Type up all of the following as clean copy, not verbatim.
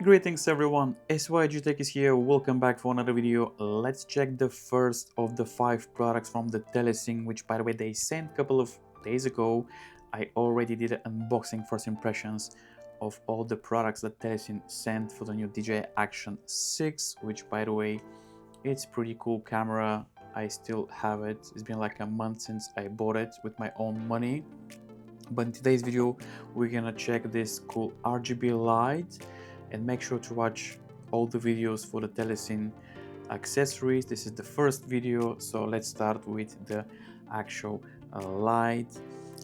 Greetings everyone, SYG Tech is here, welcome back for another video. Let's check the first of the 5 products from the TELESIN, which by the way they sent a couple of days ago. I already did an unboxing first impressions of all the products that TELESIN sent for the new DJI Action 6, which by the way, it's pretty cool camera. I still have it. It's been like a month since I bought it with my own money. But in today's video, we're gonna check this cool RGB light and make sure to watch all the videos for the TELESIN accessories. This is the first video, so let's start with the actual light.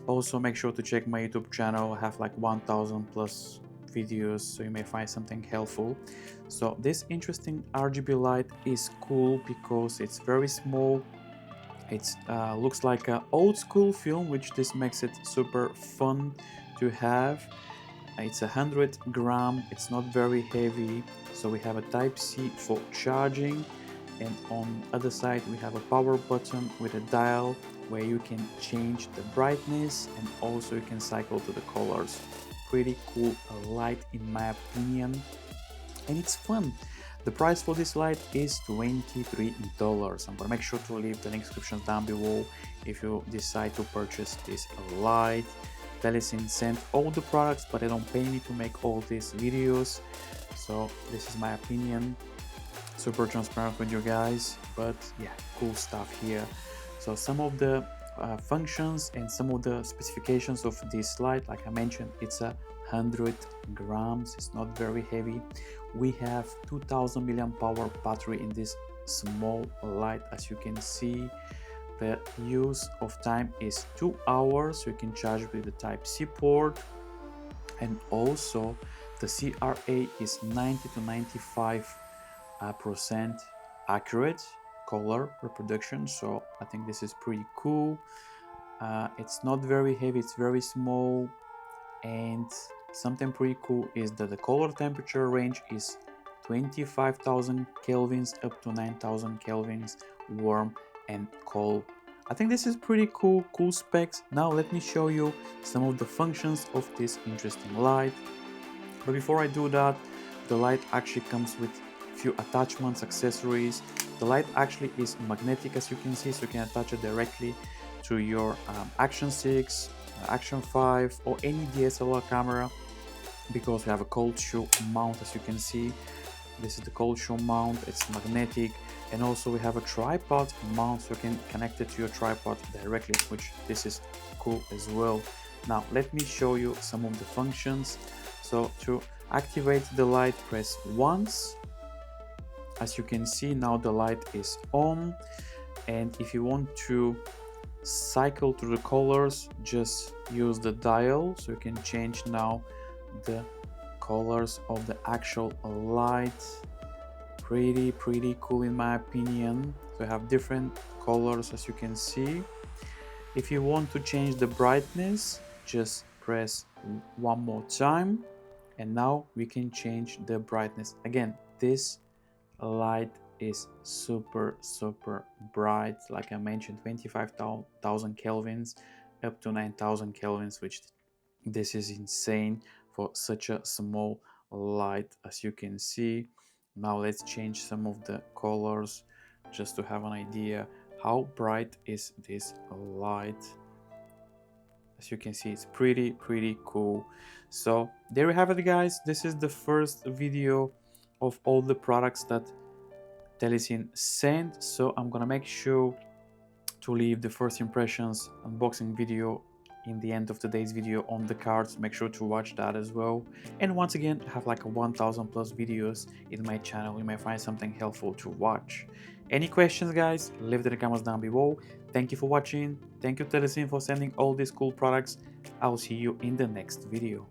Also make sure to check my YouTube channel. I have like 1000 plus videos, so you may find something helpful. So this interesting RGB light is cool because it's very small. It looks like an old school film, which this makes it super fun to have. It's 100 gram, it's not very heavy. So we have a Type-C for charging, and on the other side we have a power button with a dial where you can change the brightness, and also you can cycle to the colors. Pretty cool light in my opinion, and it's fun. The price for this light is $23. I'm gonna make sure to leave the link descriptions down below if you decide to purchase this light. TELESIN sent all the products, but they don't pay me to make all these videos, so this is my opinion. Super transparent with you guys, but yeah, cool stuff here. So some of the functions and some of the specifications of this light, like I mentioned, it's 100 grams, it's not very heavy. We have 2000 milliamp hour battery in this small light. As you can see, the use of time is 2 hours, so you can charge with the Type-C port, and also the CRA is 90 to 95% accurate color reproduction, so I think this is pretty cool. It's not very heavy, it's very small, and something pretty cool is that the color temperature range is 25,000 kelvins up to 9,000 kelvins, warm and cold. I think this is pretty cool specs. Now let me show you some of the functions of this interesting light. But before I do that, the light actually comes with a few attachments, accessories. The light actually is magnetic, as you can see, so you can attach it directly to your Action 6, Action 5 or any DSLR camera, because we have a cold shoe mount. As you can see, this is the cold shoe mount, it's magnetic, and also we have a tripod mount, so you can connect it to your tripod directly, which this is cool as well. Now let me show you some of the functions. So to activate the light, press once. As you can see, now the light is on, and if you want to cycle through the colors, just use the dial, so you can change now the colors of the actual light. Pretty cool in my opinion. So I have different colors, as you can see. If you want to change the brightness, just press one more time, and now we can change the brightness. Again, this light is super bright, like I mentioned, 25,000 kelvins up to 9,000 kelvins, which this is insane for such a small light, as you can see. Now let's change some of the colors just to have an idea how bright is this light. As you can see, it's pretty cool. So there you have it, guys. This is the first video of all the products that TELESIN sent, so I'm gonna make sure to leave the first impressions unboxing video in the end of today's video on the cards. Make sure to watch that as well. And once again, I have like 1000 plus videos in my channel. You may find something helpful to watch. Any questions, guys, leave it in the comments down below. Thank you for watching. Thank you TELESIN for sending all these cool products. I'll see you in the next video.